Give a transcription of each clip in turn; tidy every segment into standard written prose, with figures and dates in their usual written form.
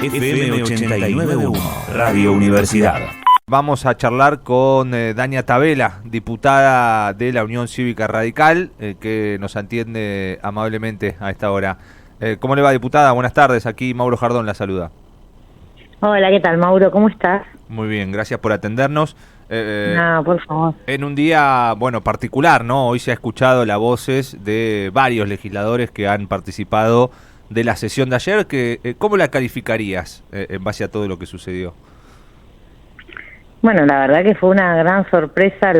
FM 89.1, Radio Universidad. Vamos a charlar con Dania Tabela, diputada de la Unión Cívica Radical, que nos atiende amablemente a esta hora. ¿Cómo le va, diputada? Buenas tardes, aquí Mauro Jardón la saluda. Hola, ¿qué tal, Mauro? ¿Cómo estás? Muy bien, gracias por atendernos. No, por favor. En un día, particular, ¿no? Hoy se ha escuchado las voces de varios legisladores que han participado de la sesión de ayer. ¿Cómo la calificarías en base a todo lo que sucedió? Bueno, la verdad que fue una gran sorpresa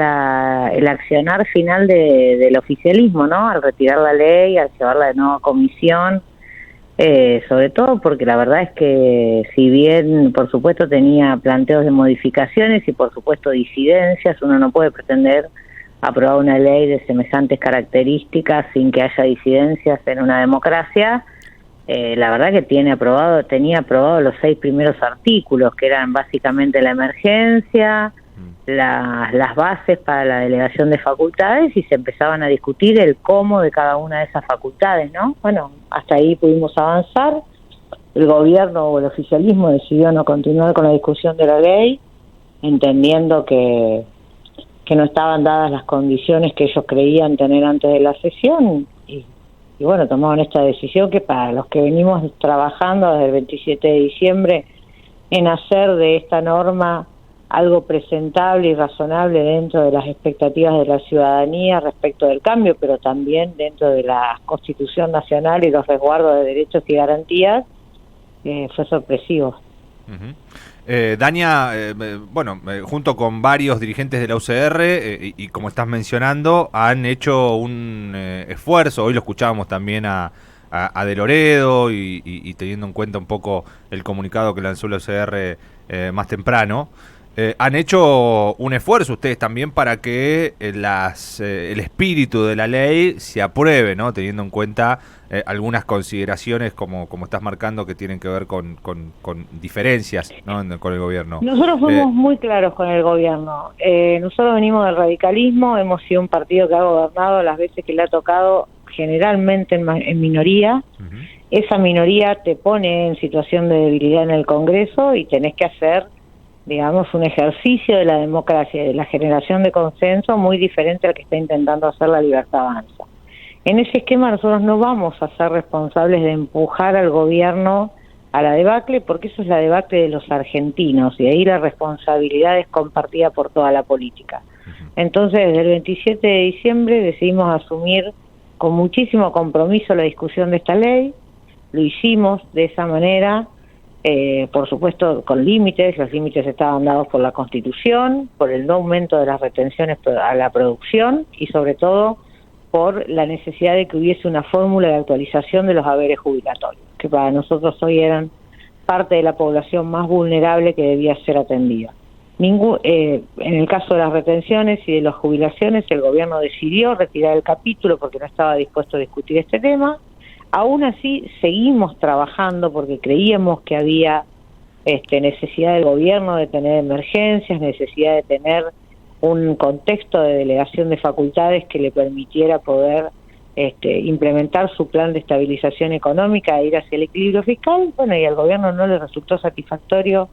el accionar final del oficialismo, ¿no? Al retirar la ley, al llevarla de nuevo a comisión, sobre todo porque la verdad es que si bien, por supuesto, tenía planteos de modificaciones y, por supuesto, disidencias, uno no puede pretender aprobar una ley de semejantes características sin que haya disidencias en una democracia. La verdad que tenía aprobado los 6 primeros artículos, que eran básicamente la emergencia, las bases para la delegación de facultades, y se empezaban a discutir el cómo de cada una de esas facultades, ¿no? Bueno, hasta ahí pudimos avanzar. El gobierno o el oficialismo decidió no continuar con la discusión de la ley, entendiendo que no estaban dadas las condiciones que ellos creían tener antes de la sesión, y bueno, tomaron esta decisión que para los que venimos trabajando desde el 27 de diciembre en hacer de esta norma algo presentable y razonable dentro de las expectativas de la ciudadanía respecto del cambio, pero también dentro de la Constitución Nacional y los resguardos de derechos y garantías, fue sorpresivo. Uh-huh. Dania, junto con varios dirigentes de la UCR y como estás mencionando, han hecho un esfuerzo. Hoy lo escuchábamos también a De Loredo y teniendo en cuenta un poco el comunicado que lanzó la UCR más temprano. Han hecho un esfuerzo ustedes también para que el espíritu de la ley se apruebe, ¿no? Teniendo en cuenta algunas consideraciones como estás marcando que tienen que ver con diferencias, ¿no? Con el gobierno. Nosotros fuimos muy claros con el gobierno. Nosotros venimos del radicalismo, hemos sido un partido que ha gobernado las veces que le ha tocado, generalmente en minoría. Uh-huh. Esa minoría te pone en situación de debilidad en el Congreso y tenés que hacer, digamos, un ejercicio de la democracia y de la generación de consenso muy diferente al que está intentando hacer la Libertad Avanza. En ese esquema nosotros no vamos a ser responsables de empujar al gobierno a la debacle, porque eso es la debacle de los argentinos, y ahí la responsabilidad es compartida por toda la política. Entonces, desde el 27 de diciembre decidimos asumir con muchísimo compromiso la discusión de esta ley. Lo hicimos de esa manera, por supuesto con límites. Los límites estaban dados por la Constitución, por el no aumento de las retenciones a la producción y sobre todo por la necesidad de que hubiese una fórmula de actualización de los haberes jubilatorios, que para nosotros hoy eran parte de la población más vulnerable que debía ser atendida. En el caso de las retenciones y de las jubilaciones, el gobierno decidió retirar el capítulo porque no estaba dispuesto a discutir este tema. Aún así, seguimos trabajando porque creíamos que había necesidad del gobierno de tener emergencias, necesidad de tener un contexto de delegación de facultades que le permitiera poder implementar su plan de estabilización económica e ir hacia el equilibrio fiscal. Bueno, y al gobierno no le resultó satisfactorio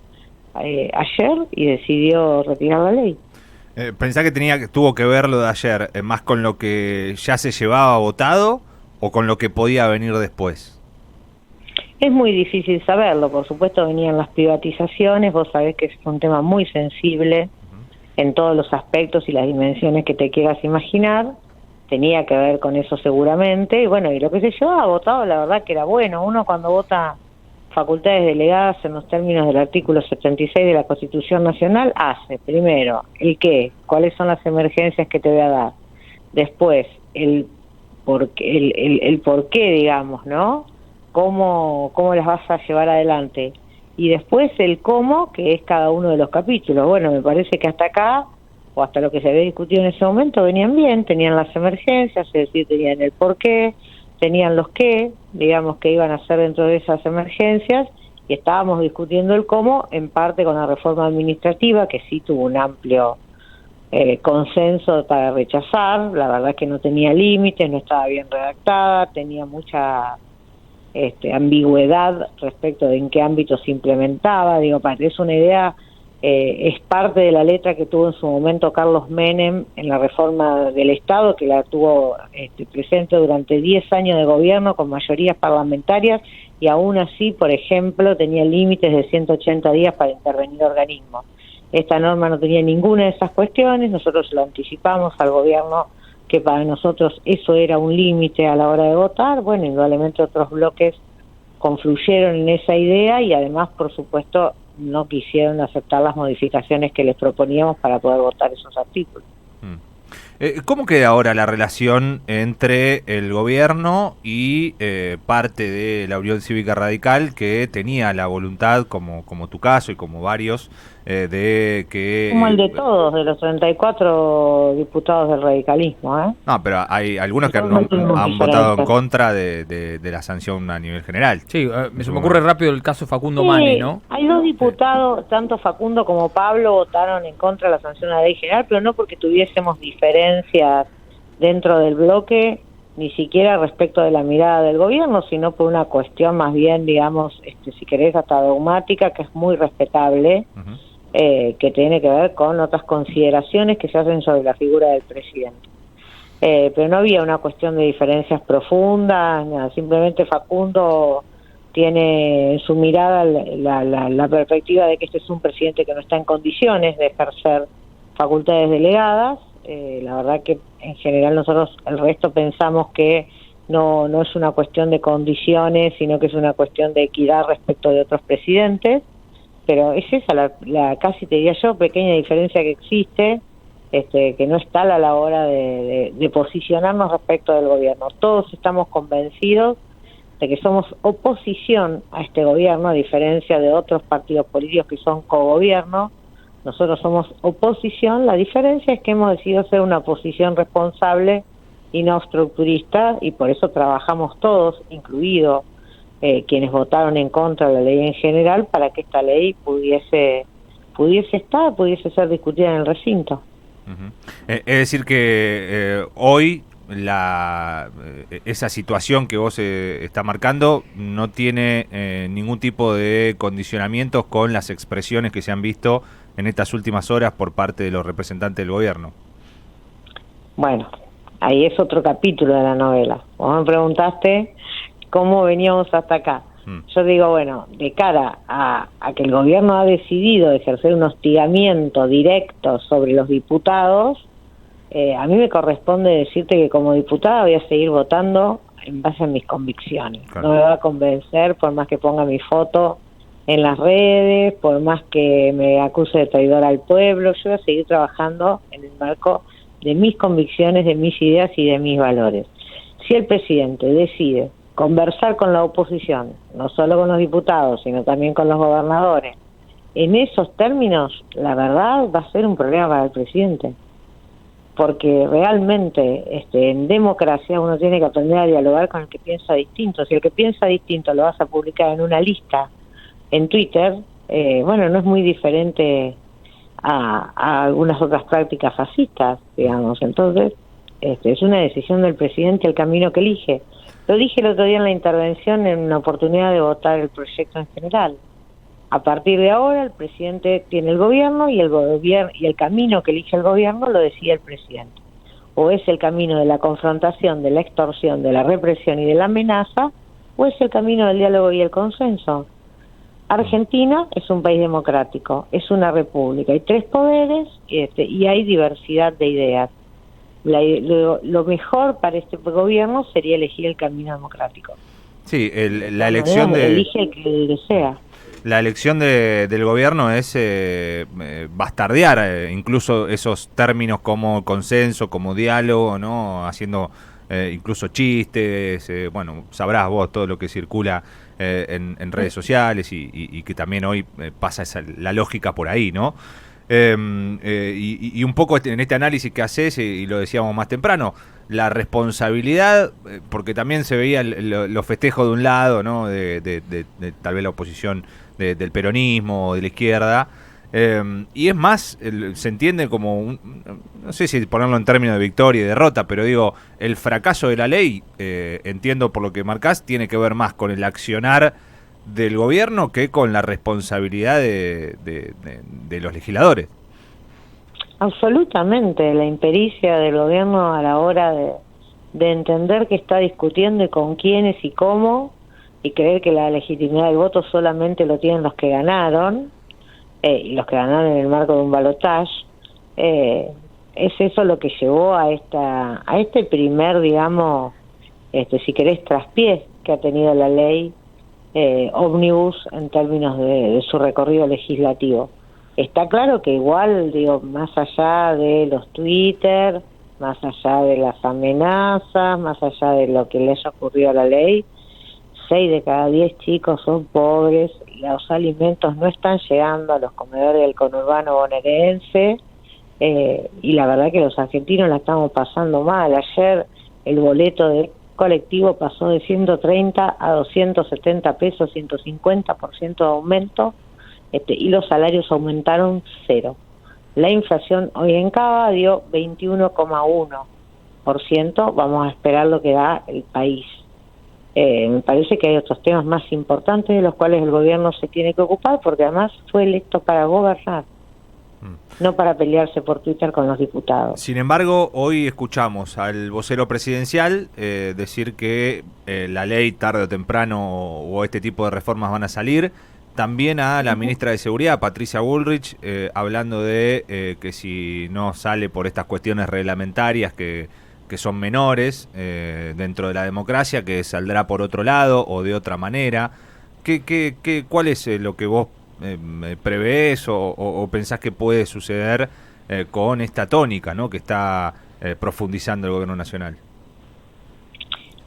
ayer y decidió retirar la ley. ¿Pensá que tuvo que ver lo de ayer más con lo que ya se llevaba votado o con lo que podía venir después? Es muy difícil saberlo. Por supuesto venían las privatizaciones, vos sabés que es un tema muy sensible en todos los aspectos y las dimensiones que te quieras imaginar. Tenía que ver con eso seguramente, y bueno, y lo que se llevaba votado la verdad que era bueno. Uno cuando vota facultades delegadas en los términos del artículo 76 de la Constitución Nacional hace primero el qué, cuáles son las emergencias que te voy a dar, después el por qué, digamos, ¿no? Cómo las vas a llevar adelante, y después el cómo, que es cada uno de los capítulos. Bueno, me parece que hasta acá, o hasta lo que se había discutido en ese momento, venían bien, tenían las emergencias, es decir, tenían el por qué, tenían los qué, digamos, que iban a hacer dentro de esas emergencias, y estábamos discutiendo el cómo, en parte con la reforma administrativa, que sí tuvo un amplio consenso para rechazar. La verdad es que no tenía límites, no estaba bien redactada, tenía mucha ambigüedad respecto de en qué ámbito se implementaba. Digo, es una idea, es parte de la letra que tuvo en su momento Carlos Menem en la reforma del Estado, que la tuvo presente durante 10 años de gobierno con mayorías parlamentarias, y aún así, por ejemplo, tenía límites de 180 días para intervenir organismos. Esta norma no tenía ninguna de esas cuestiones, nosotros lo anticipamos al gobierno que para nosotros eso era un límite a la hora de votar. Bueno, indudablemente otros bloques confluyeron en esa idea y además, por supuesto, no quisieron aceptar las modificaciones que les proponíamos para poder votar esos artículos. ¿Cómo queda ahora la relación entre el gobierno y parte de la Unión Cívica Radical, que tenía la voluntad, como tu caso y como varios, de que... Como el de todos, de los 34 diputados del radicalismo, ¿eh? No, pero hay algunos que han votado en contra de la sanción a nivel general. Sí, se me ocurre rápido el caso Facundo Mani, ¿no? Hay dos diputados, tanto Facundo como Pablo, votaron en contra de la sanción a la ley general, pero no porque tuviésemos diferencias dentro del bloque, ni siquiera respecto de la mirada del gobierno, sino por una cuestión más bien, digamos, si querés, hasta dogmática, que es muy respetable. Uh-huh. Que tiene que ver con otras consideraciones que se hacen sobre la figura del presidente. Pero no había una cuestión de diferencias profundas, nada. Simplemente Facundo tiene en su mirada la perspectiva de que este es un presidente que no está en condiciones de ejercer facultades delegadas. La verdad que en general nosotros, el resto, pensamos que no es una cuestión de condiciones, sino que es una cuestión de equidad respecto de otros presidentes. Pero es esa la casi te diría yo pequeña diferencia que existe, que no está a la hora de posicionarnos respecto del gobierno. Todos estamos convencidos de que somos oposición a este gobierno, a diferencia de otros partidos políticos que son cogobierno. Nosotros somos oposición. La diferencia es que hemos decidido ser una oposición responsable y no estructurista, y por eso trabajamos todos, incluido quienes votaron en contra de la ley en general, para que esta ley pudiese ser discutida en el recinto. Uh-huh. Es decir que hoy esa situación que vos está marcando no tiene ningún tipo de condicionamientos con las expresiones que se han visto en estas últimas horas por parte de los representantes del gobierno. Bueno, ahí es otro capítulo de la novela. Vos me preguntaste cómo veníamos hasta acá. Yo digo, bueno, de cara a que el gobierno ha decidido ejercer un hostigamiento directo sobre los diputados, a mí me corresponde decirte que como diputada voy a seguir votando en base a mis convicciones. Claro. No me va a convencer por más que ponga mi foto en las redes, por más que me acuse de traidor al pueblo. Yo voy a seguir trabajando en el marco de mis convicciones, de mis ideas y de mis valores. Si el presidente decide conversar con la oposición, no solo con los diputados, sino también con los gobernadores, en esos términos, la verdad va a ser un problema para el presidente, porque realmente en democracia uno tiene que aprender a dialogar con el que piensa distinto. Si el que piensa distinto lo vas a publicar en una lista en Twitter, bueno, no es muy diferente a algunas otras prácticas fascistas, digamos. Entonces, es una decisión del presidente el camino que elige. Lo dije el otro día en la intervención, en una oportunidad de votar el proyecto en general. A partir de ahora el presidente tiene el gobierno y el camino que elige el gobierno lo decide el presidente. O es el camino de la confrontación, de la extorsión, de la represión y de la amenaza, o es el camino del diálogo y el consenso. Argentina es un país democrático, es una república, hay 3 poderes y hay diversidad de ideas. Lo mejor para este gobierno sería elegir el camino democrático. Sí, la elección elige el que desea. La elección del gobierno es bastardear incluso esos términos como consenso, como diálogo, ¿no? Haciendo incluso chistes, bueno, sabrás vos todo lo que circula en redes sociales y que también hoy pasa la lógica por ahí, ¿no? Y un poco en este análisis que haces, y lo decíamos más temprano, la responsabilidad, porque también se veía los festejos de un lado, ¿no? de tal vez la oposición del peronismo o de la izquierda, Y es más, se entiende como, no sé si ponerlo en términos de victoria y derrota, pero digo, el fracaso de la ley, entiendo por lo que marcás, tiene que ver más con el accionar del gobierno que con la responsabilidad de los legisladores. Absolutamente, la impericia del gobierno a la hora de entender que está discutiendo y con quiénes y cómo, y creer que la legitimidad del voto solamente lo tienen los que ganaron, y los que ganaron en el marco de un balotaje, es eso lo que llevó a este primer, digamos, si querés, traspiés que ha tenido la ley ómnibus en términos de su recorrido legislativo. Está claro que igual, digo, más allá de los Twitter, más allá de las amenazas, más allá de lo que les ocurrió a la ley, 6 de cada 10 chicos son pobres, los alimentos no están llegando a los comedores del conurbano bonaerense, y la verdad que los argentinos la estamos pasando mal. Ayer el boleto de colectivo pasó de 130 a 270 pesos, 150% de aumento, y los salarios aumentaron 0. La inflación hoy en Cava dio 21,1%, vamos a esperar lo que da el país. Me parece que hay otros temas más importantes de los cuales el gobierno se tiene que ocupar, porque además fue electo para gobernar, no para pelearse por Twitter con los diputados. Sin embargo, hoy escuchamos al vocero presidencial decir que la ley tarde o temprano o este tipo de reformas van a salir. También a la ministra de Seguridad, Patricia Bullrich, hablando de que si no sale por estas cuestiones reglamentarias que son menores dentro de la democracia, que saldrá por otro lado o de otra manera. ¿Cuál es lo que vos prevés o pensás que puede suceder con esta tónica, ¿no?, que está profundizando el gobierno nacional?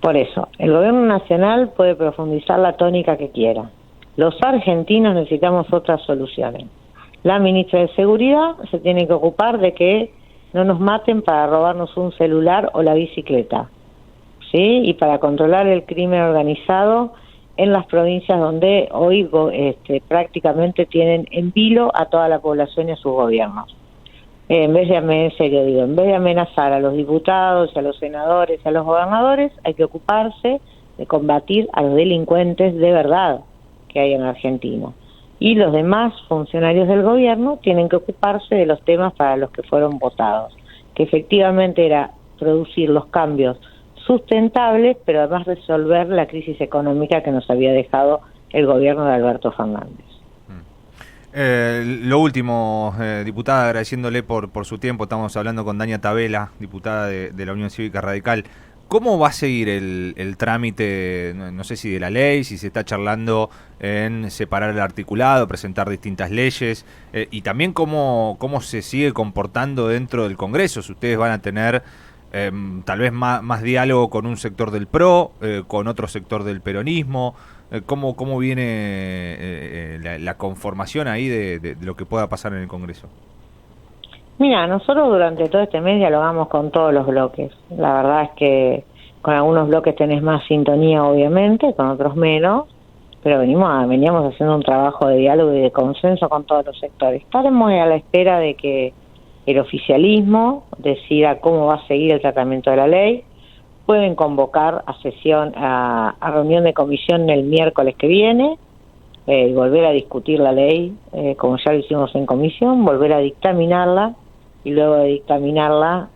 Por eso, el gobierno nacional puede profundizar la tónica que quiera. Los argentinos necesitamos otras soluciones. La ministra de Seguridad se tiene que ocupar de que no nos maten para robarnos un celular o la bicicleta, ¿sí? Y para controlar el crimen organizado en las provincias donde hoy prácticamente tienen en vilo a toda la población y a sus gobiernos. En vez de amenazar a los diputados, a los senadores, a los gobernadores, hay que ocuparse de combatir a los delincuentes de verdad que hay en Argentina. Y los demás funcionarios del gobierno tienen que ocuparse de los temas para los que fueron votados, que efectivamente era producir los cambios sustentables, pero además resolver la crisis económica que nos había dejado el gobierno de Alberto Fernández. Lo último, diputada, agradeciéndole por su tiempo. Estamos hablando con Dania Tabela, diputada de la Unión Cívica Radical. ¿Cómo va a seguir el trámite, no sé si de la ley, si se está charlando en separar el articulado, presentar distintas leyes, y también cómo se sigue comportando dentro del Congreso? Si ustedes van a tener tal vez más diálogo con un sector del PRO, con otro sector del peronismo, ¿cómo viene la conformación ahí de lo que pueda pasar en el Congreso? Mira, nosotros durante todo este mes dialogamos con todos los bloques. La verdad es que con algunos bloques tenés más sintonía, obviamente, con otros menos, pero veníamos haciendo un trabajo de diálogo y de consenso con todos los sectores. Estaremos a la espera de que el oficialismo decida cómo va a seguir el tratamiento de la ley. Pueden convocar a reunión de comisión el miércoles que viene, y volver a discutir la ley, como ya lo hicimos en comisión, volver a dictaminarla, y luego de dictaminarla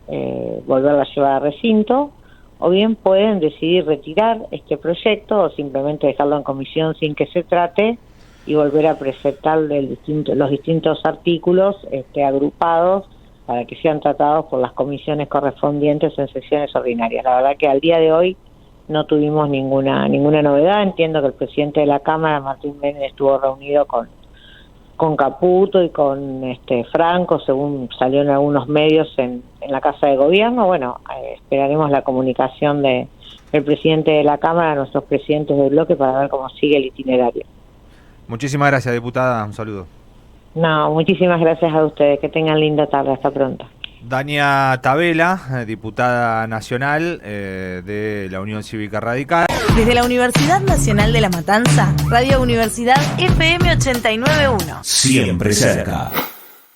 volverla a llevar a recinto, o bien pueden decidir retirar este proyecto o simplemente dejarlo en comisión sin que se trate y volver a presentar los distintos artículos agrupados para que sean tratados por las comisiones correspondientes en sesiones ordinarias. La verdad que al día de hoy no tuvimos ninguna novedad. Entiendo que el presidente de la Cámara, Martín Menem, estuvo reunido con Caputo y con Franco, según salió en algunos medios en la Casa de Gobierno. Bueno, esperaremos la comunicación del presidente de la Cámara a nuestros presidentes del bloque para ver cómo sigue el itinerario. Muchísimas gracias, diputada. Un saludo. No, muchísimas gracias a ustedes. Que tengan linda tarde. Hasta pronto. Dania Tabela, diputada nacional de la Unión Cívica Radical. Desde la Universidad Nacional de La Matanza, Radio Universidad FM 89.1. Siempre cerca.